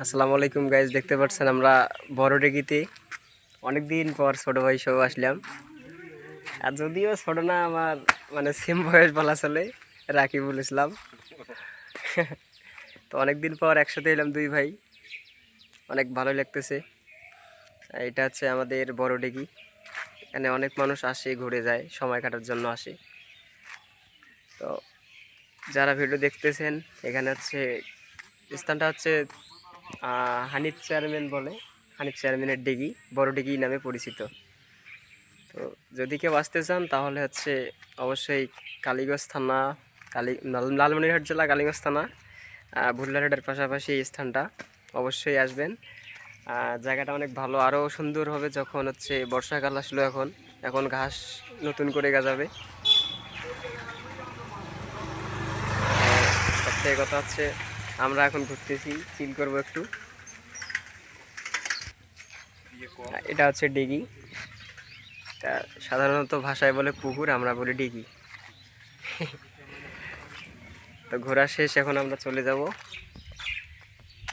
আসসালামু আলাইকুম গাইজ, দেখতে পাচ্ছেন আমরা বড় ডেকিতে অনেকদিন পর ছোট ভাই সহ আসলাম। আর যদিও ছোট না, আমার মানে সেম বয়স বলা চলে, রাকিবুল ইসলাম। তো অনেকদিন পর একসাথে এলাম দুই ভাই, অনেক ভালো লাগতেছে। এটা হচ্ছে আমাদের বড় ডেকি। এখানে অনেক মানুষ আসে, ঘুরে যায়, সময় কাটার জন্য আসে। তো যারা ভিডিও দেখতেছেন, এখানে হচ্ছে স্থানটা হচ্ছে হানিফ চেয়ারম্যান বলে, হানিফ চেয়ারম্যানের ডিগি, বড় ডিগি নামে পরিচিত। তো যদি কেউ আসতে চান তাহলে হচ্ছে অবশ্যই কালীগঞ্জ থানা, লালমনিরহাট জেলা কালীগঞ্জ থানা, ভুল্লারহাটের পাশাপাশি এই স্থানটা অবশ্যই আসবেন। জায়গাটা অনেক ভালো, আরও সুন্দর হবে যখন হচ্ছে বর্ষাকাল আসলো। এখন এখন ঘাস নতুন করে গজাবে। সবথেকে কথা হচ্ছে আমরা এখন ঘুরতেছি, চিল করবো একটু। এটা হচ্ছে ডিগি, তা সাধারণত ভাষায় বলে পুকুর, আমরা বলি ডিগি। তো ঘোরা শেষ, এখন আমরা চলে যাব